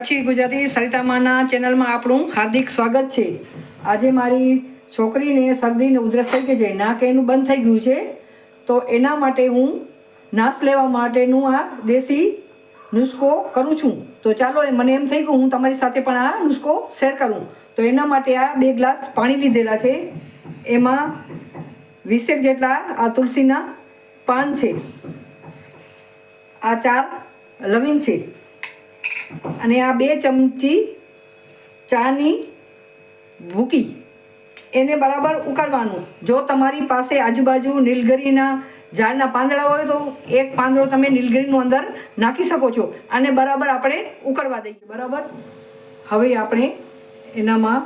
કચ્છી ગુજરાતી સરિતામાના ચેનલમાં આપણું હાર્દિક સ્વાગત છે। આજે મારી છોકરીને શરદી ને ઉધરસ થઈ ગઈ છે, નાક એનું બંધ થઈ ગયું છે, તો એના માટે હું નાશ લેવા માટેનું આ દેશી નુસ્ખો કરું છું। તો ચાલો મને એમ થઈ ગયું હું તમારી સાથે પણ આ નુસ્ખો શેર કરું। તો એના માટે આ 2 ગ્લાસ પાણી લીધેલા છે, એમાં 20 જેટલા આ તુલસીના પાન છે, આ 4 લવિંગ છે, અને આ 2 ચમચી ચાની ભૂકી એને બરાબર ઉકાળવાનું। જો તમારી પાસે આજુબાજુ નીલગીરીના ઝાડના પાંદડા હોય તો એક પાંદડો તમે નીલગીરીનું અંદર નાખી શકો છો। આને બરાબર આપણે ઉકળવા દઈએ। બરાબર, હવે આપણે એનામાં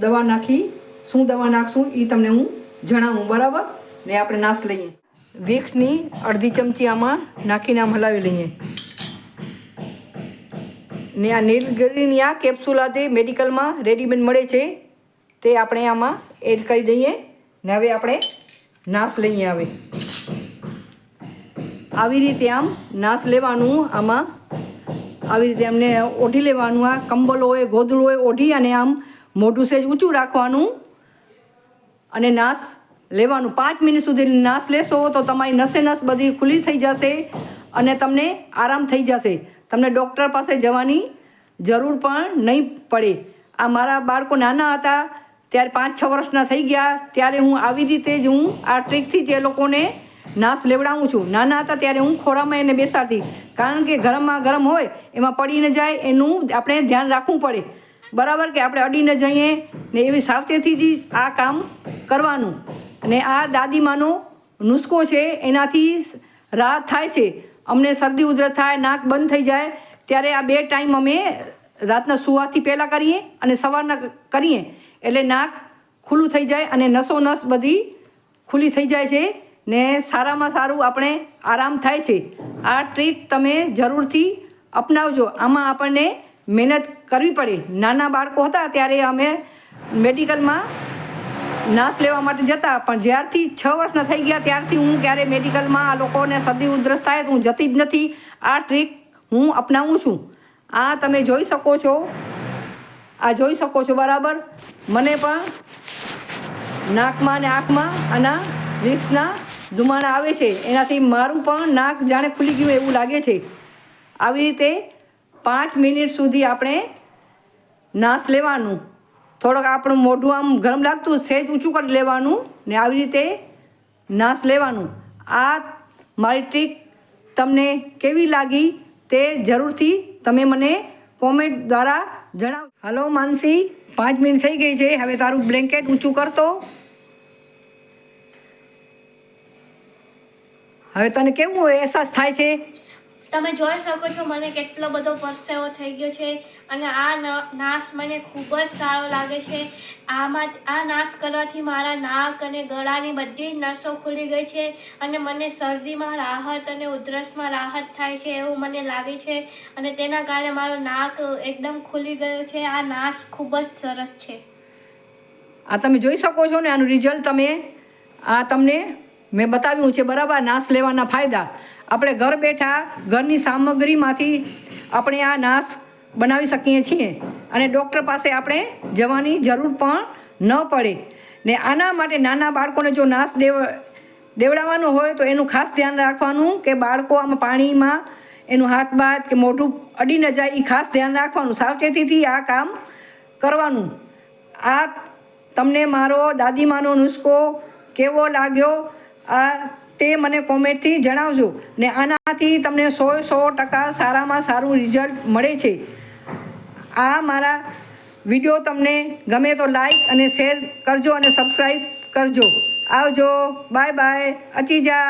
દવા નાખી, શું દવા નાખશું એ તમને હું જણાવું। બરાબર ને આપણે નાશ લઈએ। વિક્સની અડધી ચમચી આમાં નાખીને આમ હલાવી લઈએ, ને આ નીલગીરીની આ કેપ્સ્યુલ આ તે મેડિકલમાં રેડીમેડ મળે છે તે આપણે આમાં એડ કરી દઈએ ને હવે આપણે નાશ લઈએ। હવે આવી રીતે આમ નાશ લેવાનું, આમાં આવી રીતે અમને ઓઢી લેવાનું, આ કંબલ હોય ગોદડું હોય ઓઢી અને આમ મોઢું સેજ ઊંચું રાખવાનું અને નાશ લેવાનું। 5 મિનિટ સુધી નાશ લેશો તો તમારી નસે નસ બધી ખુલ્લી થઈ જશે અને તમને આરામ થઈ જશે, તમને ડૉક્ટર પાસે જવાની જરૂર પણ નહીં પડે। આ મારા બાળકો નાના હતા ત્યારે 5-6 વર્ષના થઈ ગયા ત્યારે હું આવી રીતે જ હું આ ટ્રીકથી જ એ લોકોને નાશ લેવડાવું છું। નાના હતા ત્યારે હું ખોરામાં એને બેસાડતી, કારણ કે ગરમમાં ગરમ હોય એમાં પડી ન જાય એનું આપણે ધ્યાન રાખવું પડે। બરાબર કે આપણે અડી ન જઈએ ને એવી સાવચેતીથી આ કામ કરવાનું। અને આ દાદીમાનો નુસ્ખો છે, એનાથી રાહત થાય છે। અમને શરદી ઉધરસ થાય, નાક બંધ થઈ જાય ત્યારે આ 2 ટાઈમ અમે રાતના સુવાથી પહેલાં કરીએ અને સવારના કરીએ એટલે નાક ખુલ્લું થઈ જાય અને નસો નસ બધી ખુલ્લી થઈ જાય છે ને સારામાં સારું આપણે આરામ થાય છે। આ ટ્રીક તમે જરૂરથી અપનાવજો। આમાં આપણને મહેનત કરવી પડે। નાના બાળકો હતા ત્યારે અમે મેડિકલમાં નાશ લેવા માટે જતા, પણ જ્યારથી 6 વર્ષના થઈ ગયા ત્યારથી હું ક્યારે મેડિકલમાં આ લોકોને શરદી ઉધરસ થાય તો હું જતી જ નથી। આ ટ્રીક હું અપનાવું છું। આ તમે જોઈ શકો છો, આ જોઈ શકો છો। બરાબર, મને પણ નાકમાં અને આંખમાં આના વિક્સના ધુમાડા આવે છે, એનાથી મારું પણ નાક જાણે ખુલી ગયું એવું લાગે છે। આવી રીતે 5 મિનિટ સુધી આપણે નાશ લેવાનું। થોડોક આપણું મોઢું આમ ગરમ લાગતું સહેજ ઊંચું કરી લેવાનું ને આવી રીતે નાશ લેવાનું। આ મારી ટ્રીક તમને કેવી લાગી તે જરૂરથી તમે મને કોમેન્ટ દ્વારા જણાવો। હલો માનસી, 5 મિનિટ થઈ ગઈ છે, હવે તારું બ્લેન્કેટ ઊંચું કરતો। હવે તને કેવું અહેસાસ થાય છે? તમે જોઈ શકો છો મને કેટલો બધો પરસેવો થઈ ગયો છે અને આ નાશ મને ખૂબ જ સારો લાગે છે। આ નાશ કરવાથી મારા નાક અને ગળાની બધી જ નસો ખુલી ગઈ છે અને મને શરદીમાં રાહત અને ઉધરસમાં રાહત થાય છે એવું મને લાગે છે અને તેના કારણે મારું નાક એકદમ ખુલી ગયું છે। આ નાશ ખૂબ જ સરસ છે। આ તમે જોઈ શકો છો ને, આનું રિઝલ્ટ તમને મેં બતાવ્યું છે। બરાબર, નાશ લેવાના ફાયદા આપણે ઘર બેઠા ઘરની સામગ્રીમાંથી આપણે આ નાશ બનાવી શકીએ છીએ અને ડૉક્ટર પાસે આપણે જવાની જરૂર પણ ન પડે। ને આના માટે નાના બાળકોને જો નાશ દેવડાવવાનો હોય તો એનું ખાસ ધ્યાન રાખવાનું કે બાળકો આમાં પાણીમાં એનું હાથ બાથ કે મોઢું અડી ન જાય, એ ખાસ ધ્યાન રાખવાનું। સાવચેતીથી આ કામ કરવાનું। આ તમને મારો દાદીમાનો નુસ્ખો કેવો લાગ્યો તે મને કોમેન્ટથી જણાવજો ને આનાથી તમને 100% સારામાં સારું રિઝલ્ટ મળે છે। આ મારા વિડીયો તમને ગમે તો લાઈક અને શેર કરજો અને સબસ્ક્રાઈબ કરજો। આવજો, બાય બાય, અચી જા।